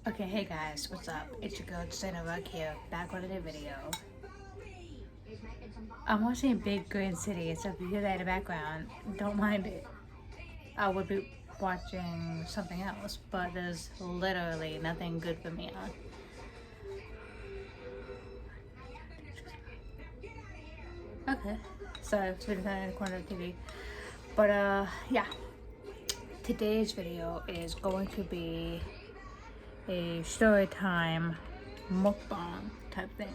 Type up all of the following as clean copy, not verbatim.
Okay, hey guys, what's up? It's your girl Jenna here, back with a new video. I'm watching Big Green City, so if you hear that in the background, don't mind it. I would be watching something else, but there's literally nothing good for me on. Okay, sorry, it's been in the corner of the TV. But yeah, today's video is going to be a story time mukbang type thing.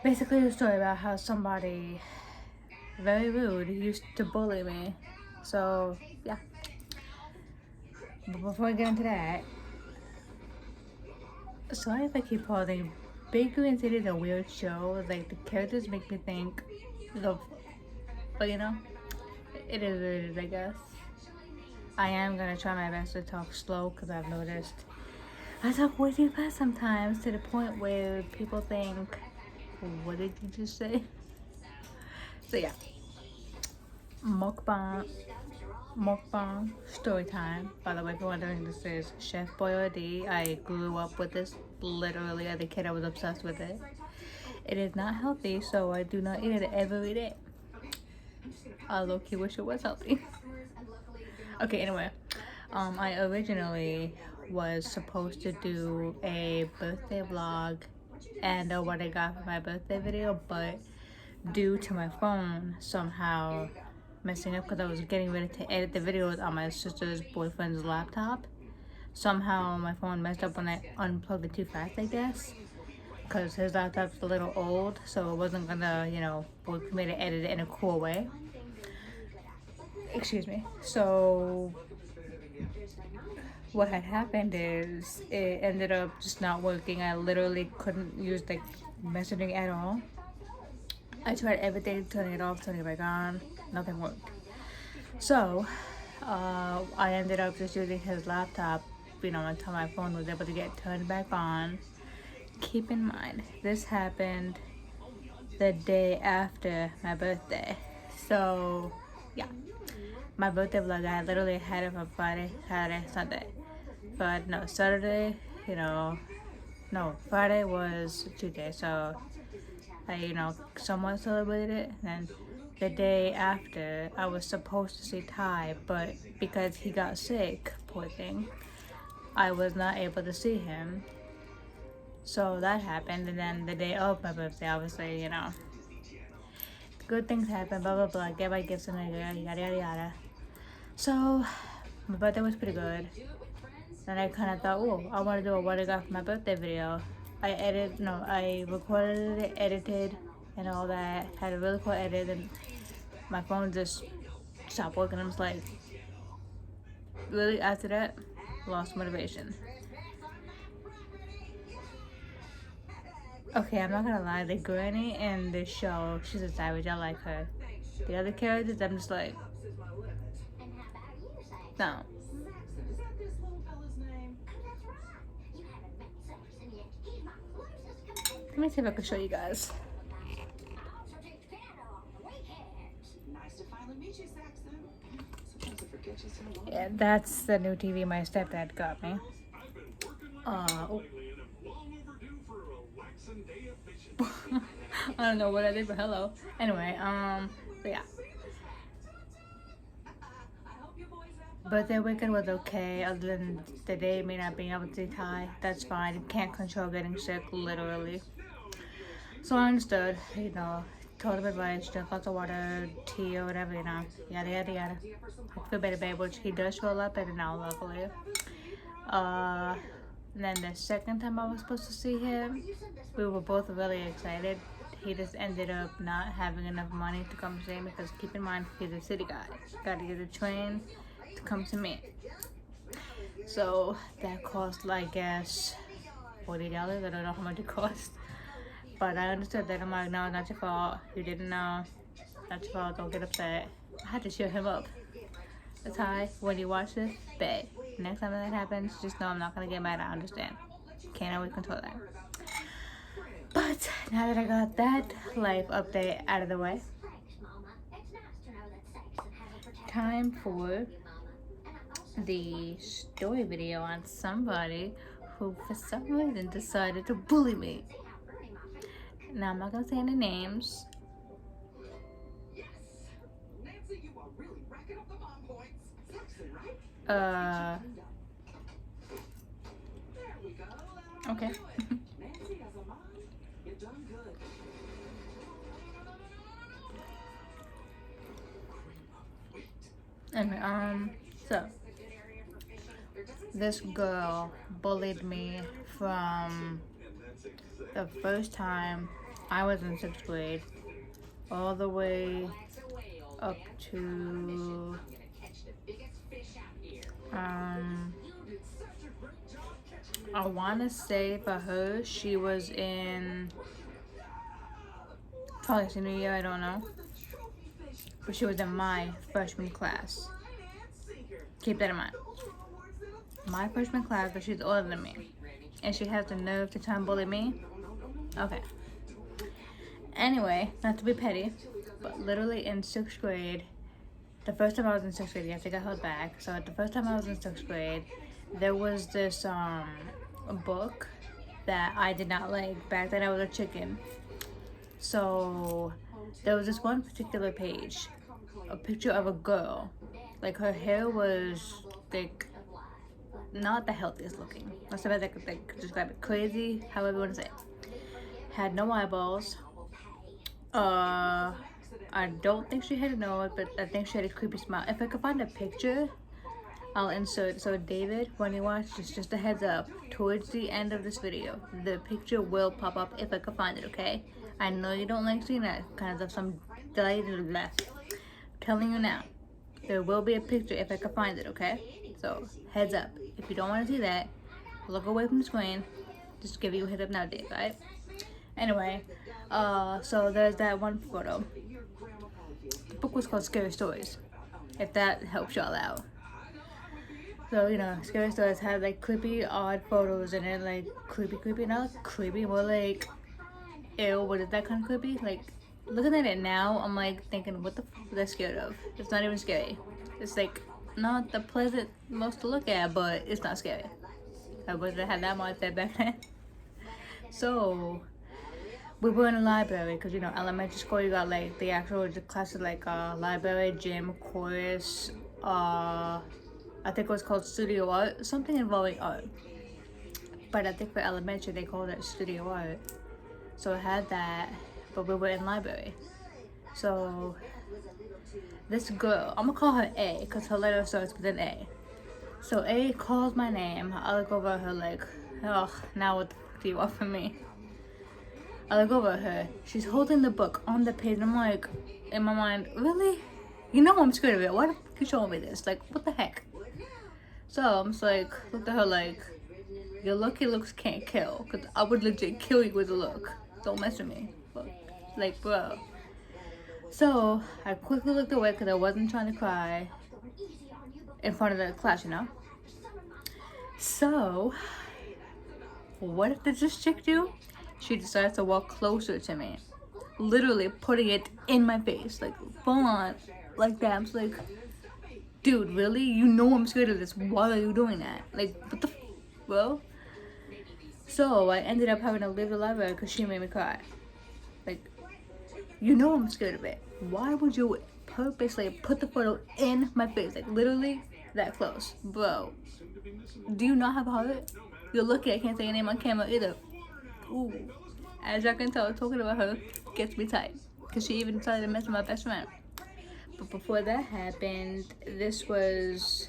Basically, a story about how somebody very rude used to bully me. So yeah, but before I get into that, sorry if I keep pausing. Big Green City is a weird show. Like, the characters make me think of, but you know, it is what it is, I guess. I am gonna try my best to talk slow because I've noticed I talk way too fast sometimes, to the point where people think, what did you just say? So yeah, mukbang story time. By the way, if you're wondering, this is Chef Boyardee. I grew up with this literally as a kid. I was obsessed with it. It is not healthy, so I do not eat it every day. I low-key wish it was healthy. Okay, anyway, I originally was supposed to do a birthday vlog and what I got for my birthday video, but due to my phone somehow messing up, because I was getting ready to edit the videos on my sister's boyfriend's laptop, somehow my phone messed up when I unplugged it too fast, I guess, because his laptop's a little old, so it wasn't gonna, work for me to edit it in a cool way. Excuse me. So what had happened is it ended up just not working. I literally couldn't use the messaging at all. I tried everything, turning it off, turning it back on, nothing worked. So I ended up just using his laptop, until my phone was able to get turned back on. Keep in mind, this happened the day after my birthday. So yeah, my birthday vlog, I literally had it for Friday, Saturday, Sunday. But no, Saturday, Friday was Tuesday, so I, somewhat celebrated it. And the day after, I was supposed to see Ty, but because he got sick, poor thing, I was not able to see him. So that happened, and then the day of my birthday, obviously, good things happen, blah blah blah, get my gifts and yada yada yada. So my birthday was pretty good. Then I kind of thought, oh, I want to do a what I got for my birthday video. I recorded it, edited, and all that. Had a really cool edit, and my phone just stopped working. I'm just like, really? After that, lost motivation. Okay, I'm not gonna lie, the granny in this show, she's a savage. I like her. The other characters, I'm just like, no. Let me see if I can show you guys. Yeah, that's the new TV my stepdad got me. Oh. I don't know what I did, but hello. Anyway, but yeah. Birthday weekend was okay, other than the day me not being able to see Ty. That's fine. Can't control getting sick, literally. So I understood, told him advice, drink lots of water, tea, or whatever, yada yada yada. I feel better, babe, which he does feel a lot better now, luckily. And then the second time I was supposed to see him, we were both really excited. He just ended up not having enough money to come see me, because keep in mind, he's a city guy. Gotta get a train to come to me. So that cost, I guess, $40. I don't know how much it cost. But I understood that. I'm like, no, not your fault. You didn't know. Not your fault. Don't get upset. I had to cheer him up. That's Ty, when you watch this, bet. Next time that happens, just know I'm not going to get mad. I understand. Can't always control that. But now that I got that life update out of the way, time for the story video on somebody who for some reason decided to bully me. Now I'm not gonna say any names. Okay. Anyway, so this girl bullied me from the first time I was in 6th grade all the way up to I want to say for her she was in probably senior year, I don't know, but she was in my freshman class. Keep that in mind. My freshman class, but she's older than me, and she has the nerve to try and bully me. Okay. Anyway, not to be petty, but literally in 6th grade, the first time I was in 6th grade, yes, I got held back. So the first time I was in 6th grade, there was this book that I did not like. Back then I was a chicken. So there was this one particular page, a picture of a girl. Like her hair was like not the healthiest looking. That's the best I could describe it. Crazy, however you want to say it. Had no eyeballs. I don't think she had a nose, but I think she had a creepy smile. If I could find a picture, I'll insert. So David, when you watch this, just a heads up, towards the end of this video, the picture will pop up if I could find it, okay? I know you don't like seeing that kind of some delay to the left. I'm telling you now, there will be a picture if I could find it, okay? So, heads up. If you don't want to see that, look away from the screen. Just give you a heads up now, Dave, right? Anyway, so there's that one photo. The book was called Scary Stories, if that helps y'all out. So, you know, Scary Stories had like creepy, odd photos in it, like creepy, not creepy, more like, ew, what is that kind of creepy? Like, looking at it now, I'm like thinking, what the fuck was I scared of? It's not even scary. It's like, not the pleasant most to look at, but it's not scary. I wouldn't have had that mindset back then. So, we were in a library, because, you know, elementary school, you got like the actual classes like library, gym, chorus, I think it was called studio art, something involving art. But I think for elementary, they called it studio art. So I had that, but we were in library. So this girl, I'm gonna call her A, because her letter starts with an A. So A calls my name. I look over at her like, ugh, now what the fuck do you want from me? I look over at her. She's holding the book on the page. I'm like, in my mind, really? You know I'm scared of it. Why the fuck are you showing me this? Like, what the heck? So I'm just like, looked at her like, your lucky looks can't kill. Because I would legit kill you with a look. Don't mess with me. But, like, bro. So I quickly looked away because I wasn't trying to cry in front of the class, you know? So, what did this chick do? She decides to walk closer to me. Literally putting it in my face. Like, full on. Like that. I'm just like, dude, really? You know I'm scared of this. Why are you doing that? Like, what the bro? So, I ended up having to leave the library because she made me cry. Like, you know I'm scared of it. Why would you purposely put the photo in my face? Like, literally that close. Bro, do you not have a heart? You're lucky I can't say your name on camera either. Ooh. As y'all can tell, talking about her gets me tight. Because she even decided to mess with my best friend. But before that happened, this was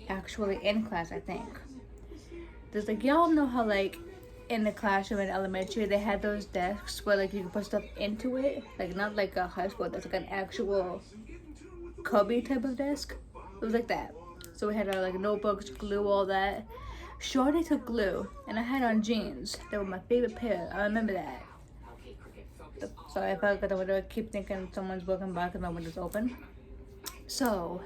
actually in class, I think. There's like, y'all know how like in the classroom in elementary, they had those desks where like you can put stuff into it. Like not like a high school, that's like an actual cubby type of desk. It was like that. So we had our like notebooks, glue, all that. Shorty took glue, and I had on jeans. They were my favorite pair. I remember that. Sorry, I felt like I would keep thinking someone's walking by because my window's open. So,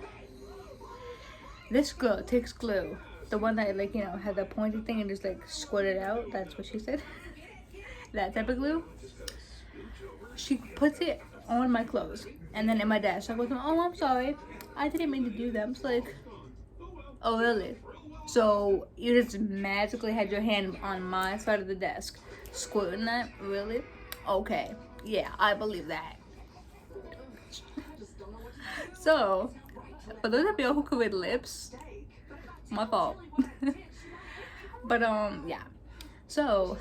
this girl takes glue. The one that, like, you know, had the pointy thing and just, like, squirted out. That's what she said. That type of glue. She puts it on my clothes. And then in my desk, I goes, oh, I'm sorry. I didn't mean to do that. I'm just like, Oh, really? So you just magically had your hand on my side of the desk, squirting that? Really? Okay. Yeah, I believe that. So, for those of you who could read lips, my fault. But yeah. So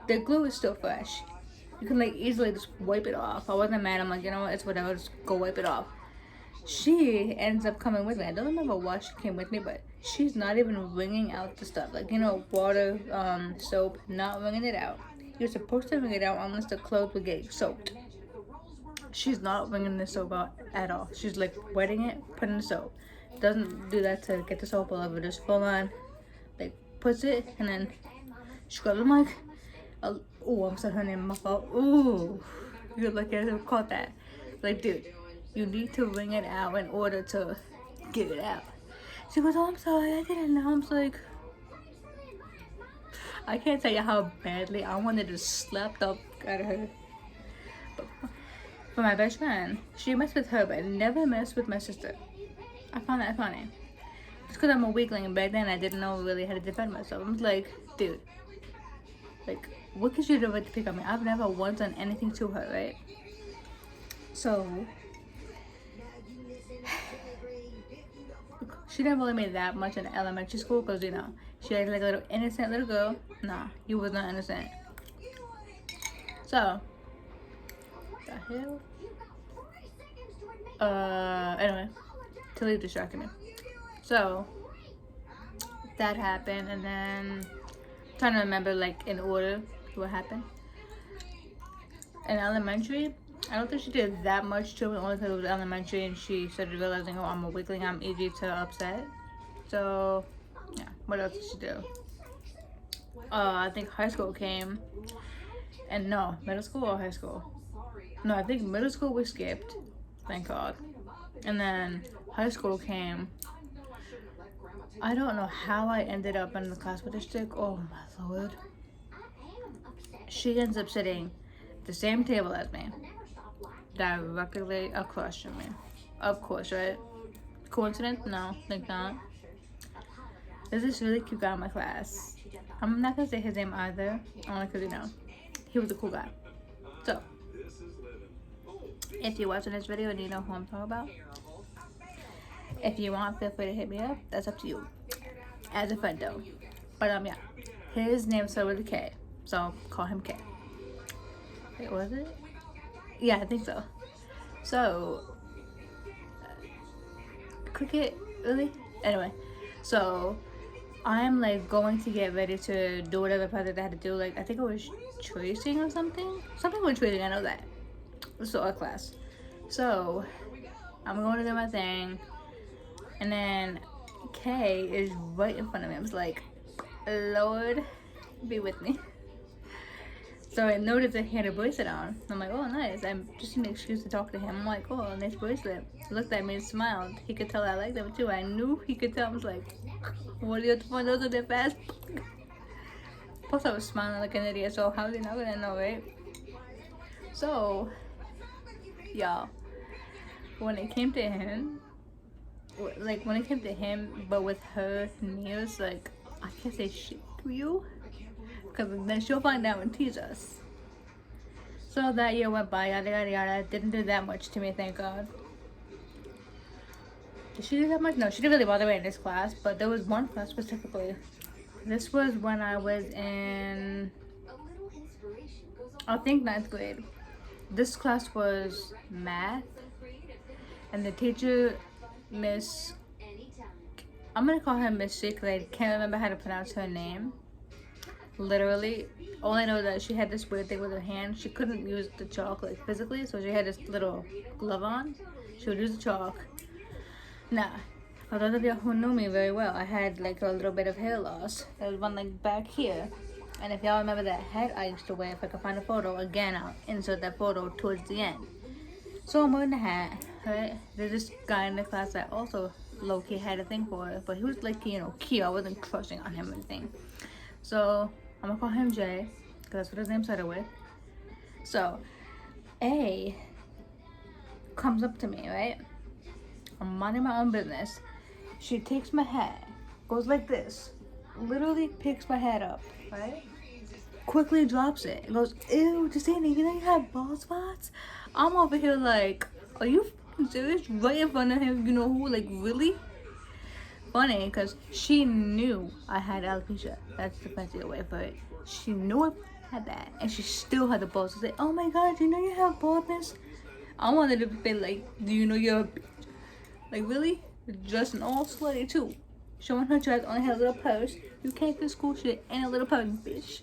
the glue is still fresh. You can like easily just wipe it off. I wasn't mad. I'm like, you know what? It's whatever. Just go wipe it off. She ends up coming with me. I don't remember why she came with me, but she's not even wringing out the stuff. Like, you know, water, soap, not wringing it out. You're supposed to wring it out unless the clothes would get soaked. She's not wringing the soap out at all. She's like wetting it, putting the soap. Doesn't do that to get the soap all over. Just full on, like puts it, and then she goes, I'm like, oh, I'm sorry, her name, my fault. Ooh, you're lucky I caught that. Like, dude, you need to wring it out in order to get it out. She goes, oh, I'm sorry, I didn't know. I'm like, I can't tell you how badly I wanted to slap the out of her. But for my best friend, she messed with her, but never messed with my sister. I found that funny. Just because I'm a weakling, and back then I didn't know really how to defend myself. I was like, dude, like, what could you do to pick on me? I've never once done anything to her, right? So, she didn't bully me that much in elementary school because, you know, she acted like a little innocent little girl. Nah, you was not innocent. So, the hell? Anyway, Tilly distracted me. So, that happened, and then I'm trying to remember, like, in order what happened. In elementary, I don't think she did that much to me, only because it was elementary and she started realizing, oh, I'm a weakling, I'm easy to upset. So, yeah, what else did she do? I think high school came, and no, middle school or high school? No, I think middle school we skipped, thank God. And then high school came. I don't know how I ended up in the class with this chick. Oh my lord. She ends up sitting at the same table as me, directly across from me. Of course, right? Coincidence? No, think not. There's this really cute guy in my class. I'm not gonna say his name either, only because, you know, he was a cool guy. So, if you're watching this video and you know who I'm talking about, if you want, feel free to hit me up. That's up to you. As a friend, though. But, yeah. His name started with a K. So, I'll call him K. Wait, was it? Yeah, I think so. So, cricket? Really? Anyway. So, I'm, like, going to get ready to do whatever project I had to do. Like, I think it was tracing or something. Something with tracing, I know that. So, art class. So, I'm going to do my thing. And then Kay is right in front of me. I was like, Lord, be with me. So I noticed that he had a bracelet on. I'm like, oh, nice. I'm just an excuse to talk to him. I'm like, oh, nice bracelet. He looked at me and smiled. He could tell I liked them too. I knew he could tell. I was like, what are you doing? Those are their fast. Plus, I was smiling like an idiot. So how's he not gonna know, right? So, y'all, when it came to him, but with her nails, like, I can't say shit to you, because then she'll find out and tease us. So that year went by, yada yada yada. Didn't do that much to me, thank God. Did she do that much? No, she didn't really bother me in this class, but there was one class specifically. This was when I was in, I think, 9th grade. This class was math, and the teacher, Miss, I'm gonna call her Miss C because I can't remember how to pronounce her name. Literally, all I know that she had this weird thing with her hand. She couldn't use the chalk like physically, so she had this little glove on. She would use the chalk. Now, for those of you who knew me very well, I had like a little bit of hair loss. There was one like back here. And if y'all remember that hat I used to wear, if I can find a photo, again, I'll insert that photo towards the end. So I'm wearing the hat, right? There's this guy in the class that also low-key had a thing for it, but he was like, you know, cute. I wasn't crushing on him or anything. So I'm gonna call him Jay, because that's what his name started with. So A comes up to me, right? I'm minding my own business. She takes my hat, goes like this, literally picks my hat up, right? Quickly drops it and goes, ew, Justina, you know you have bald spots? I'm over here like, are you fucking serious? Right in front of him, you know who? Like, really? Funny, because she knew I had alopecia. That's the fancy way for it. She knew I had that, and she still had the balls to say, oh my god, you know you have baldness? I wanted to be like, do you know you're a bitch? Like, really? Dressing all slutty, too. Showing her dress, only had a little purse. You can't do school shit and a little purse, bitch.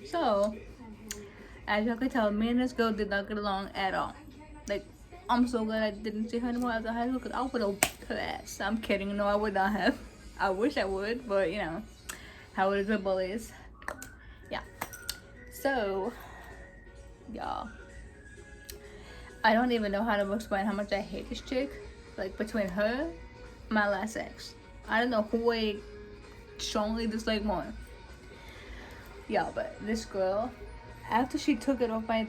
So, as y'all can tell, me and this girl did not get along at all. Like, I'm so glad I didn't see her anymore after high school because I would have whooped her ass. I'm kidding. No, I would not have. I wish I would, but you know, how it is with bullies. Yeah. So, y'all, I don't even know how to explain how much I hate this chick. Like, between her and my last ex. I don't know who I strongly dislike more. Yeah, but this girl, after she took it off my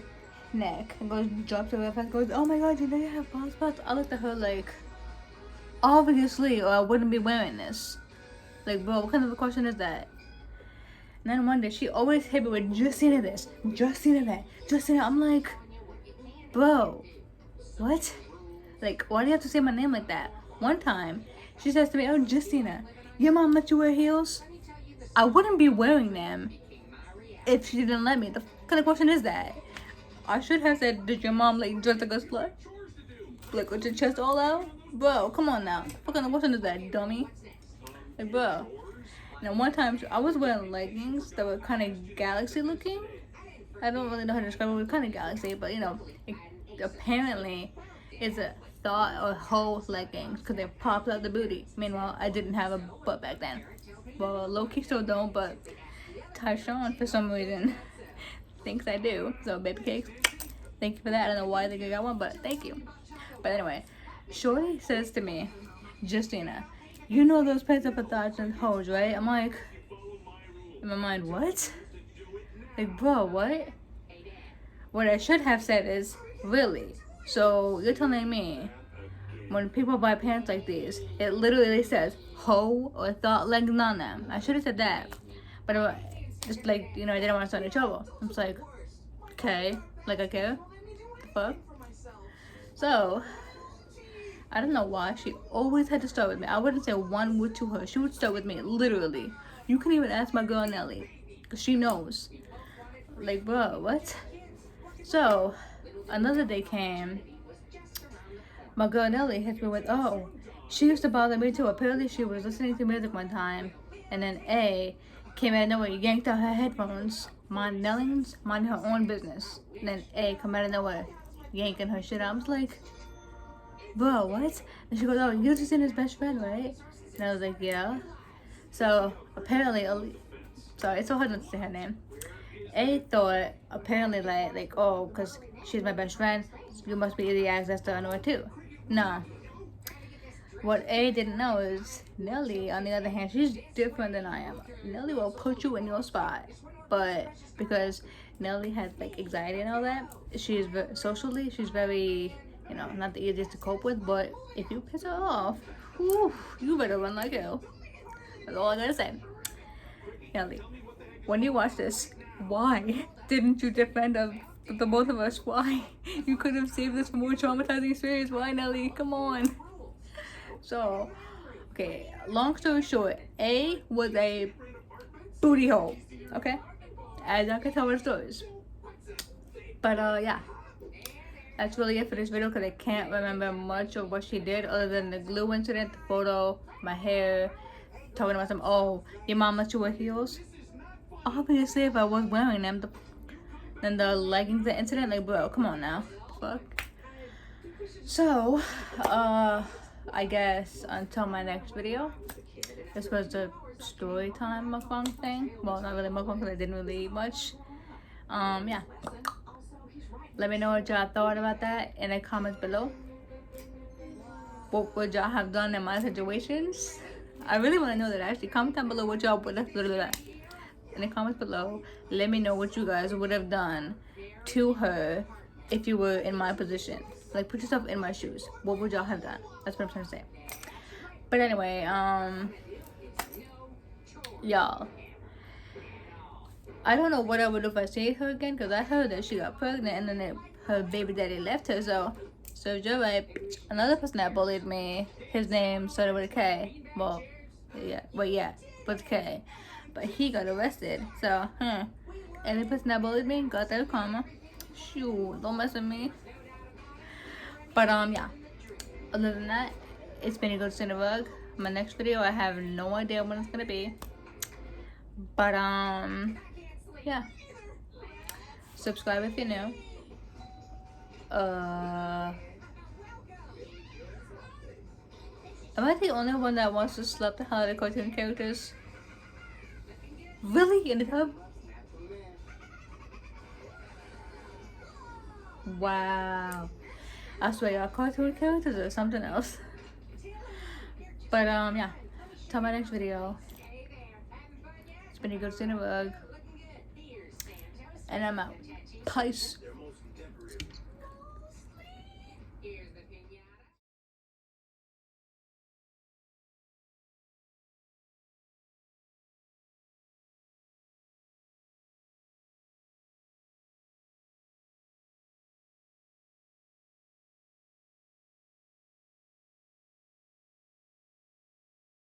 neck and goes, drops it real fast, goes, oh my god, you know you have bald spots? I looked at her like, obviously, or I wouldn't be wearing this. Like, bro, what kind of a question is that? And then one day, she always hit me with, Justina this, Justina that, Justina. I'm like, bro, what? Like, why do you have to say my name like that? One time, she says to me, oh, Justina, your mom let you wear heels? I wouldn't be wearing them if she didn't let me. The kind of question is that? I should have said, did your mom like dress like a slut? Like with your chest all out? Bro, come on now. What kind of question is that, dummy? Like, bro. Now, one time, I was wearing leggings that were kind of galaxy looking. I don't really know how to describe it. It was kind of galaxy, but you know, apparently, it's a thought or whole leggings because they popped out the booty. Meanwhile, I didn't have a butt back then. Well, low-key still don't, but Tyshawn, for some reason, thinks I do. So, baby cakes, thank you for that. I don't know why they got one, but thank you. But anyway, Shorty says to me, Justina, you know those pants up at thoughts and hoes, right? I'm like, in my mind, what? Like, bro, what? What I should have said is, really? So, you're telling me, when people buy pants like these, it literally says, hoe or thought leggings on them. I should have said that. But just like, you know, I didn't want to start any trouble. I'm just like, okay, like I care. The fuck? So, I don't know why she always had to start with me. I wouldn't say one word to her. She would start with me, literally. You can even ask my girl Nelly, because she knows. Like, bro, what? So, another day came. My girl Nelly hit me with, oh, she used to bother me too. Apparently, she was listening to music one time, and then A came out of nowhere, yanked out her headphones. Nellings mind her own business. And then A come out of nowhere, yanking her shit out. I was like, bro, what? And she goes, oh, you're just in his best friend, right? And I was like, yeah. So apparently, sorry, it's so hard not to say her name. A thought apparently like oh, because she's my best friend, you must be the access to her too. No. What A didn't know is Nelly, on the other hand, she's different than I am. Nelly will put you in your spot, but because Nelly has like anxiety and all that, she's socially, she's very, you know, not the easiest to cope with. But if you piss her off, whew, you better run like hell. That's all I gotta say. Nelly, when you watch this, why didn't you defend the both of us? Why? You could have saved us from more traumatizing experience. Why, Nelly? Come on. So, okay, long story short, A was a booty hole, okay? As I can tell her stories. But, yeah. That's really it for this video because I can't remember much of what she did other than the glue incident, the photo, my hair, talking about some, oh, your mom let you wear heels? Obviously, if I was wearing them, then the leggings, the incident, like, bro, come on now. Fuck. So, I guess until my next video. This was the story time mukbang thing. Well, not really mukbang because I didn't really eat much. Yeah. Let me know what y'all thought about that in the comments below. What would y'all have done in my situations? I really want to know that. Actually, comment down below what y'all would have done. In the comments below, let me know what you guys would have done to her if you were in my position. Like, put yourself in my shoes. What would y'all have done? That's what I'm trying to say. But anyway, y'all, I don't know what I would do if I see her again, because I heard that she got pregnant and then her baby daddy left her. So Joe, like, another person that bullied me, his name started with a K. Well, yeah, with a K. But he got arrested. So, any person that bullied me got their karma. Shoot, don't mess with me. But yeah. Other than that, it's been a good Cinevlog. My next video, I have no idea when it's gonna be. But yeah. Subscribe if you're new. Am I the only one that wants to slap the hell out of cartoon characters? Really? In the tub? Wow. I swear, y'all, cartoon characters or something else. But yeah. Till my next video. It's been a good Cinevlog. And I'm out. Peace.